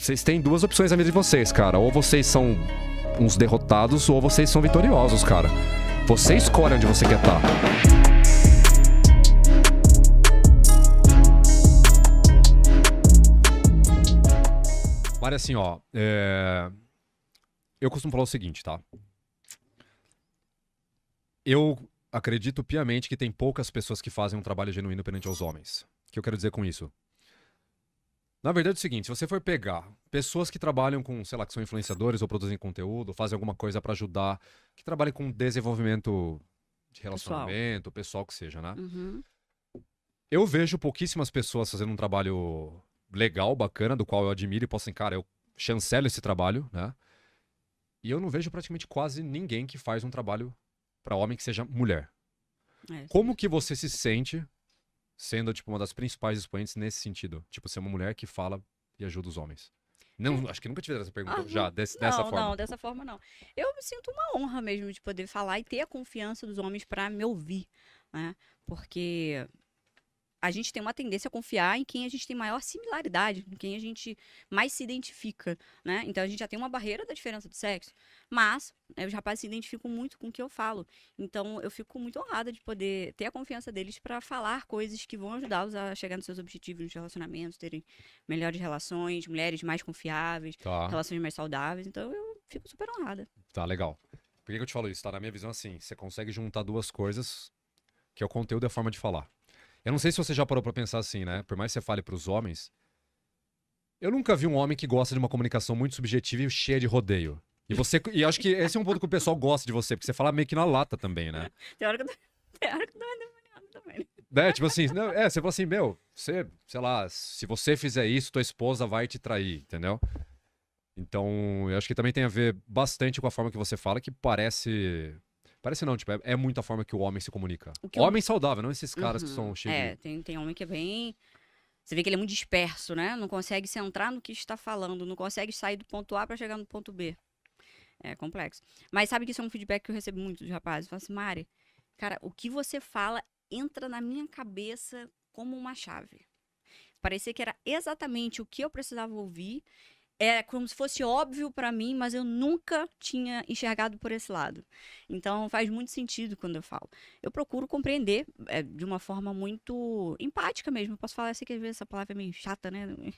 vocês têm duas opções na vida de vocês, cara. Ou vocês são uns derrotados, ou vocês são vitoriosos, cara. Você escolhe onde você quer estar. Mas assim, ó, eu costumo falar o seguinte, tá? Eu acredito piamente que tem poucas pessoas que fazem um trabalho genuíno perante aos homens. O que eu quero dizer com isso? Na verdade é o seguinte, se você for pegar pessoas que trabalham com, sei lá, que são influenciadores ou produzem conteúdo, ou fazem alguma coisa pra ajudar, que trabalhem com desenvolvimento de relacionamento, pessoal que seja, né? Uhum. Eu vejo pouquíssimas pessoas fazendo um trabalho legal, bacana, do qual eu admiro e posso assim, cara, eu chancelo esse trabalho, né? E eu não vejo praticamente quase ninguém que faz um trabalho pra homem que seja mulher. Como que você se sente sendo, tipo, uma das principais expoentes nesse sentido? Tipo, ser uma mulher que fala e ajuda os homens. Não, acho que nunca te fizeram essa pergunta já, dessa forma. Não, dessa forma não. Eu me sinto uma honra mesmo de poder falar e ter a confiança dos homens pra me ouvir, né? Porque a gente tem uma tendência a confiar em quem a gente tem maior similaridade, em quem a gente mais se identifica, né? Então a gente já tem uma barreira da diferença do sexo, mas os rapazes se identificam muito com o que eu falo. Então eu fico muito honrada de poder ter a confiança deles para falar coisas que vão ajudá-los a chegar nos seus objetivos, nos relacionamentos, terem melhores relações, mulheres mais confiáveis, relações mais saudáveis. Então eu fico super honrada. Tá, legal. Por que eu te falo isso? Tá, na minha visão, assim, você consegue juntar duas coisas, que é o conteúdo e a forma de falar. Eu não sei se você já parou pra pensar assim, né? Por mais que você fale pros homens, eu nunca vi um homem que gosta de uma comunicação muito subjetiva e cheia de rodeio. E acho que esse é um ponto que o pessoal gosta de você, porque você fala meio que na lata também, né? Tem hora que eu dou uma demoniada também. Tipo assim, você fala assim, sei lá, se você fizer isso, tua esposa vai te trair, entendeu? Então, eu acho que também tem a ver bastante com a forma que você fala, que parece não, tipo, é muito a forma que o homem se comunica. Homem saudável, não esses caras que são cheios de... tem homem que é bem... Você vê que ele é muito disperso, né? Não consegue centrar no que está falando, não consegue sair do ponto A para chegar no ponto B. É complexo. Mas sabe que isso é um feedback que eu recebo muito dos rapazes. Eu falo assim, Mari, cara, o que você fala entra na minha cabeça como uma chave. Parecia que era exatamente o que eu precisava ouvir. Era como se fosse óbvio pra mim, mas eu nunca tinha enxergado por esse lado. Então faz muito sentido quando eu falo. Eu procuro compreender de uma forma muito empática mesmo. Eu posso falar assim que às vezes essa palavra é meio chata, né?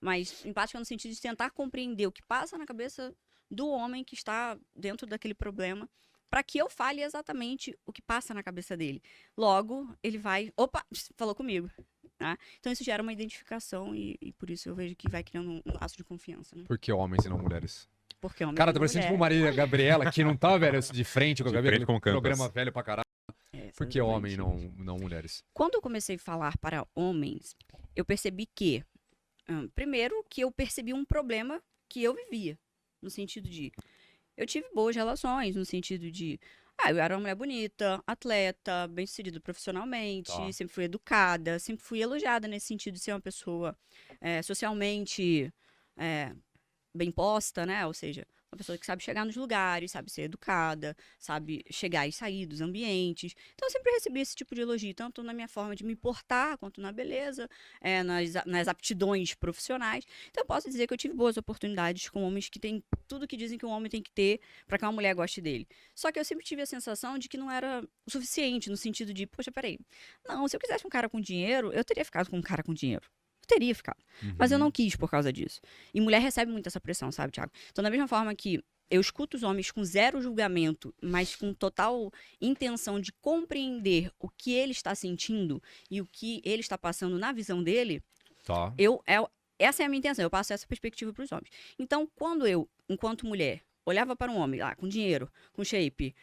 Mas empática no sentido de tentar compreender o que passa na cabeça do homem que está dentro daquele problema, para que eu fale exatamente o que passa na cabeça dele. Logo, ele vai... Opa, falou comigo. Tá? Então isso gera uma identificação e por isso eu vejo que vai criando um laço de confiança. Né? Por que homens e não mulheres? Porque homens Cara, tá parecendo tipo Marília Gabriela, que não tá, velho, de frente com a Gabriela, com programa velho pra caralho. Por que homem e não mulheres? Quando eu comecei a falar para homens, eu percebi que, primeiro, que eu percebi um problema que eu vivia. No sentido de, eu tive boas relações, no sentido de, eu era uma mulher bonita, atleta, bem-sucedida profissionalmente, sempre fui educada, sempre fui elogiada nesse sentido de ser uma pessoa socialmente bem posta, né? Ou seja, uma pessoa que sabe chegar nos lugares, sabe ser educada, sabe chegar e sair dos ambientes. Então, eu sempre recebi esse tipo de elogio, tanto na minha forma de me portar, quanto na beleza, nas aptidões profissionais. Então, eu posso dizer que eu tive boas oportunidades com homens que têm tudo que dizem que um homem tem que ter para que uma mulher goste dele. Só que eu sempre tive a sensação de que não era o suficiente, no sentido de, poxa, peraí, não, se eu quisesse um cara com dinheiro, eu teria ficado com um cara com dinheiro. Teria ficado. Mas eu não quis por causa disso. E mulher recebe muito essa pressão, sabe, Thiago? Então, da mesma forma que eu escuto os homens com zero julgamento, mas com total intenção de compreender o que ele está sentindo e o que ele está passando na visão dele, essa é a minha intenção. Eu passo essa perspectiva para os homens. Então, quando eu, enquanto mulher, olhava para um homem lá, com dinheiro, com shape,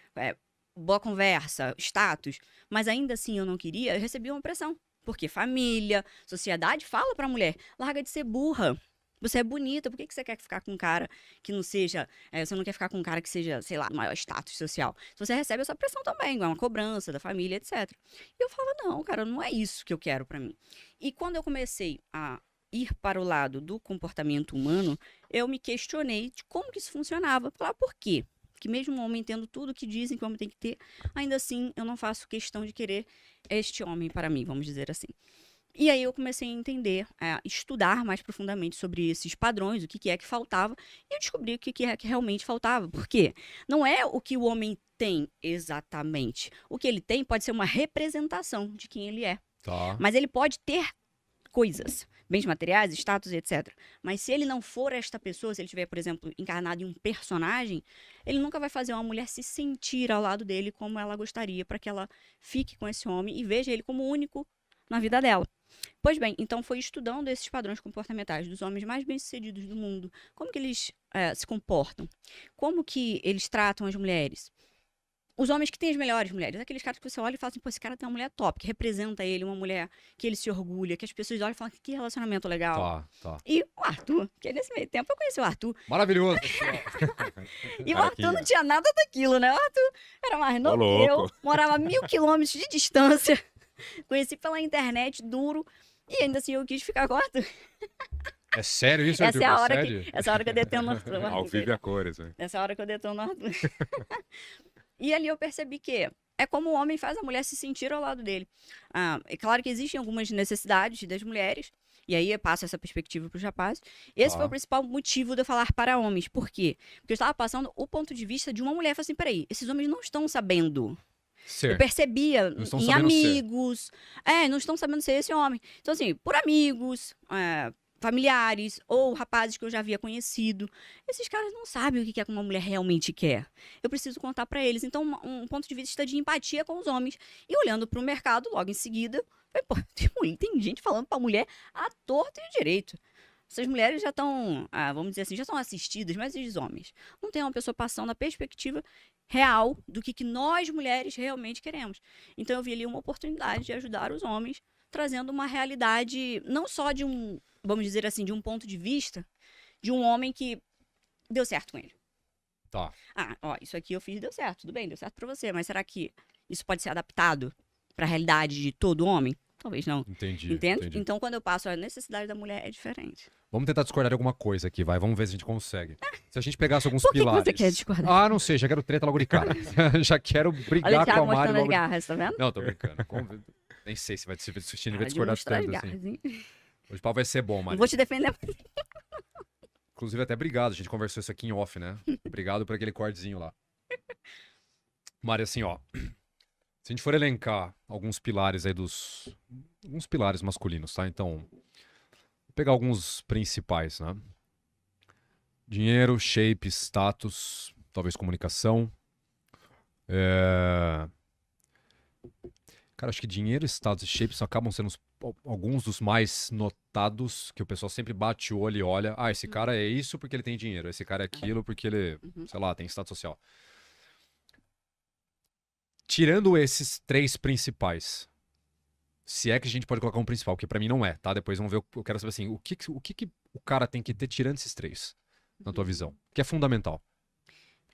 boa conversa, status, mas ainda assim eu não queria, eu recebia uma pressão. Porque família, sociedade fala pra mulher, larga de ser burra. Você é bonita, por que você quer ficar com um cara que não seja... você não quer ficar com um cara que seja, sei lá, maior status social. Você recebe essa pressão também, é uma cobrança da família, etc. E eu falava, não, cara, não é isso que eu quero pra mim. E quando eu comecei a ir para o lado do comportamento humano, eu me questionei de como que isso funcionava. Falar, por quê? Que mesmo um homem tendo tudo que dizem que o homem tem que ter, ainda assim eu não faço questão de querer este homem para mim, vamos dizer assim. E aí eu comecei a entender, a estudar mais profundamente sobre esses padrões, o que que é que faltava, e eu descobri o que que é que realmente faltava. Por quê? Não é o que o homem tem exatamente. O que ele tem pode ser uma representação de quem ele é. Tá. Mas ele pode ter coisas, bens materiais, status, etc. Mas se ele não for esta pessoa, se ele estiver, por exemplo, encarnado em um personagem, ele nunca vai fazer uma mulher se sentir ao lado dele como ela gostaria, para que ela fique com esse homem e veja ele como único na vida dela. Pois bem, então foi estudando esses padrões comportamentais dos homens mais bem-sucedidos do mundo, como que eles se comportam, como que eles tratam as mulheres. Os homens que têm as melhores mulheres, aqueles caras que você olha e fala assim, pô, esse cara tem uma mulher top, que representa ele, uma mulher que ele se orgulha, que as pessoas olham e falam, que relacionamento legal. Tá, tá. E o Arthur, que nesse meio tempo eu conheci o Arthur. Maravilhoso, pessoal. E o Arthur não tinha nada daquilo, né? O Arthur era mais novo que eu, morava a 1.000 quilômetros de distância. Conheci pela internet, duro, e ainda assim eu quis ficar com o Arthur. É sério isso, Essa Arthur? é a hora Procede? essa é a hora que eu detono o Arthur. Ao vivo e a cores, né? Essa é a hora que eu detono o Arthur. E ali eu percebi que é como o homem faz a mulher se sentir ao lado dele. É claro que existem algumas necessidades das mulheres, e aí eu passo essa perspectiva para os rapazes. Esse Tá. foi o principal motivo de eu falar para homens. Por quê? Porque eu estava passando o ponto de vista de uma mulher. Eu falei assim, peraí, esses homens não estão sabendo. Eu Ser. percebia Não estão em sabendo ser. amigos. Não estão sabendo ser esse homem. Então, assim, por amigos, familiares ou rapazes que eu já havia conhecido, esses caras não sabem o que é que uma mulher realmente quer. Eu preciso contar pra eles. Então, um ponto de vista de empatia com os homens. E olhando pro mercado, logo em seguida, falei, pô, tem gente falando pra mulher à torta e direito. Essas mulheres já estão, vamos dizer assim, já estão assistidas, mas e os homens? Não tem uma pessoa passando a perspectiva real do que nós mulheres realmente queremos. Então eu vi ali uma oportunidade de ajudar os homens, trazendo uma realidade não só de um, vamos dizer assim, de um ponto de vista de um homem que deu certo com ele. Tá. Isso aqui eu fiz e deu certo, tudo bem, deu certo pra você, mas será que isso pode ser adaptado pra realidade de todo homem? Talvez não. Entendi. Entende? Entendi. Então, quando eu passo a necessidade da mulher, é diferente. Vamos tentar discordar de alguma coisa aqui, vai. Vamos ver se a gente consegue. Se a gente pegasse alguns Por que pilares. você quer discordar? Não sei, já quero treta logo de cara. Já quero Olha o brigar com a Thiago Mari mostrando as logo de... garras, tá vendo? Não, tô brincando. Nem sei se vai discutir, nem vai De discordar mostrar as tanto assim. garras, hein? Hoje o pau vai ser bom, Não Mari. vou te defender. Inclusive, até obrigado. A gente conversou isso aqui em off, né? Obrigado por aquele cortezinho lá. Mari, assim, ó. Se a gente for elencar alguns pilares aí dos... Alguns pilares masculinos, tá? Então, vou pegar alguns principais, né? Dinheiro, shape, status, talvez comunicação. Cara, acho que dinheiro, status e shape acabam sendo alguns dos mais notados, que o pessoal sempre bate o olho e olha. Esse cara é isso porque ele tem dinheiro. Esse cara é aquilo porque ele, sei lá, tem status social. Tirando esses três principais, se é que a gente pode colocar um principal, que pra mim não é, tá? Depois vamos ver, eu quero saber assim, o que o cara tem que ter tirando esses três, na tua visão? Que é fundamental.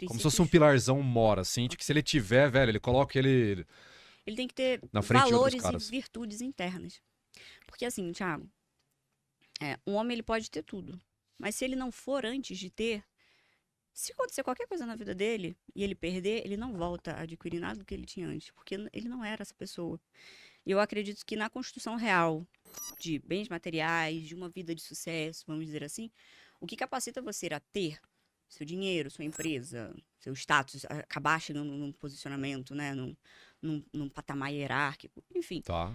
Como se fosse um pilarzão mora, assim, de que se ele tiver, velho, ele coloca ele Ele tem que ter na frente de outros valores caras. e virtudes internas. Porque assim, Thiago, um homem ele pode ter tudo. Mas se ele não for antes de ter, se acontecer qualquer coisa na vida dele e ele perder, ele não volta a adquirir nada do que ele tinha antes. Porque ele não era essa pessoa. E eu acredito que na construção real de bens materiais, de uma vida de sucesso, vamos dizer assim, o que capacita você a ter seu dinheiro, sua empresa, seu status, acabar chegando num posicionamento, né, num patamar hierárquico, enfim, Tá.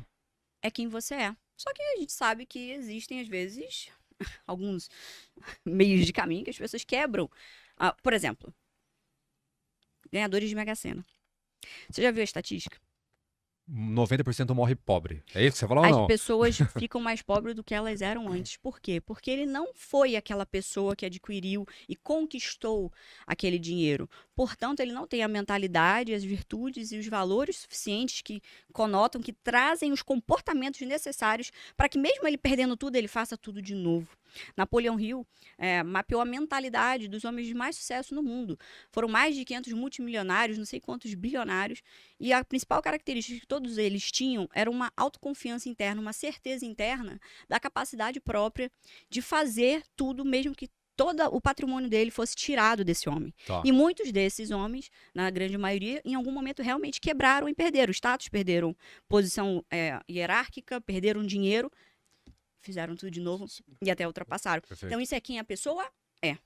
é quem você é. Só que a gente sabe que existem, às vezes, alguns meios de caminho que as pessoas quebram. Por exemplo, ganhadores de Mega Sena. Você já viu a estatística? 90% morre pobre. É isso que você falou ou As não? pessoas ficam mais pobres do que elas eram antes. Por quê? Porque ele não foi aquela pessoa que adquiriu e conquistou aquele dinheiro. Portanto, ele não tem a mentalidade, as virtudes e os valores suficientes que conotam, que trazem os comportamentos necessários para que mesmo ele perdendo tudo, ele faça tudo de novo. Napoleão Hill mapeou a mentalidade dos homens de mais sucesso no mundo. Foram mais de 500 multimilionários, não sei quantos bilionários, e a principal característica que todos eles tinham era uma autoconfiança interna, uma certeza interna da capacidade própria de fazer tudo, mesmo que todo o patrimônio dele fosse tirado desse homem. Tá. E muitos desses homens, na grande maioria, em algum momento realmente quebraram e perderam status, perderam posição hierárquica, perderam dinheiro, fizeram tudo de novo e até ultrapassaram. Perfeito. Então, isso é quem a pessoa é.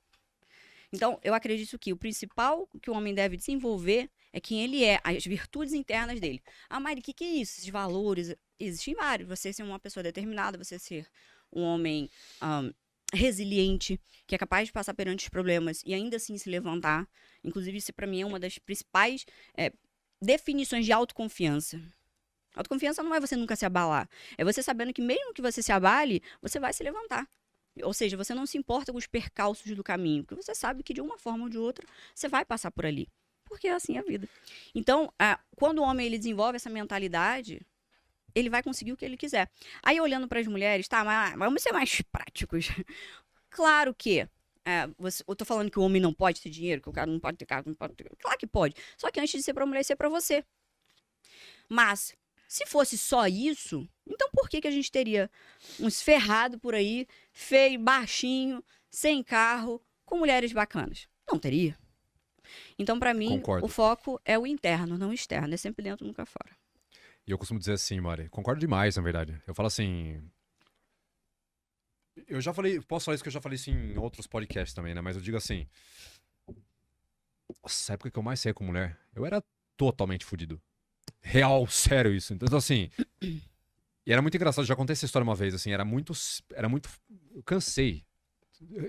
Então, eu acredito que o principal que o homem deve desenvolver é quem ele é, as virtudes internas dele. Ah, Mari, o que é isso? Esses valores, existem vários. Você ser uma pessoa determinada, você ser um homem resiliente, que é capaz de passar perante os problemas e ainda assim se levantar. Inclusive, isso para mim é uma das principais definições de autoconfiança. Autoconfiança não é você nunca se abalar. É você sabendo que mesmo que você se abale, você vai se levantar. Ou seja, você não se importa com os percalços do caminho, porque você sabe que de uma forma ou de outra você vai passar por ali. Porque assim é a vida. Então, quando o homem ele desenvolve essa mentalidade, ele vai conseguir o que ele quiser. Aí, olhando para as mulheres, tá, mas vamos ser mais práticos. Claro que eu tô falando que o homem não pode ter dinheiro, que o cara não pode ter carro, não pode ter... Claro que pode. Só que antes de ser pra mulher, ser pra você. Mas, se fosse só isso, então por que a gente teria uns ferrados por aí, feio, baixinho, sem carro, com mulheres bacanas? Não teria. Então, pra mim, Concordo. o foco é o interno, não o externo. É sempre dentro, nunca fora. E eu costumo dizer assim, Mari, concordo demais, na verdade. Eu falo assim... Eu já falei, posso falar isso que eu já falei isso em outros podcasts também, né? Mas eu digo assim... Nossa, a época que eu mais saía com mulher, eu era totalmente fudido. Real, sério isso. Então, assim... E era muito engraçado, já contei essa história uma vez, assim, era muito... Eu cansei.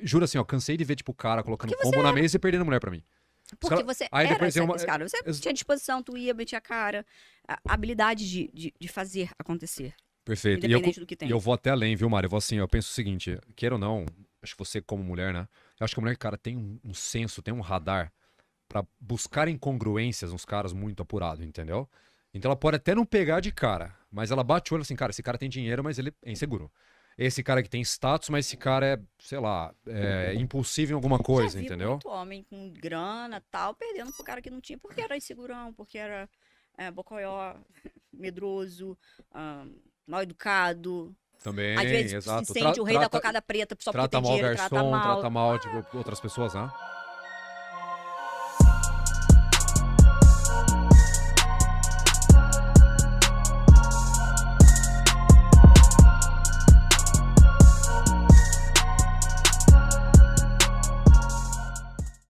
Juro assim, ó, cansei de ver, tipo, o cara colocando combo na mesa e perdendo mulher pra mim. Porque você Aí era depois esse cara. Você tinha disposição, tu ia, metia a cara. A habilidade de fazer acontecer. Perfeito. Independente do que tem. E eu vou até além, viu, Mário? Eu vou assim, eu penso o seguinte, queira ou não, acho que você como mulher, né? Eu acho que a mulher, cara, tem um senso, tem um radar pra buscar incongruências nos caras muito apurado, entendeu? Então ela pode até não pegar de cara, mas ela bate o olho assim, cara, esse cara tem dinheiro, mas ele é inseguro. Esse cara que tem status, mas esse cara é, sei lá, impulsivo em alguma coisa, Já vi entendeu? muito homem com grana tal, perdendo pro cara que não tinha, porque era insegurão, porque era bocoió, medroso, mal educado. Também, Às vezes exato. se sente o rei da cocada preta só porque Trata tem mal o dinheiro, garçom, trata mal. trata mal, tipo, outras pessoas, né?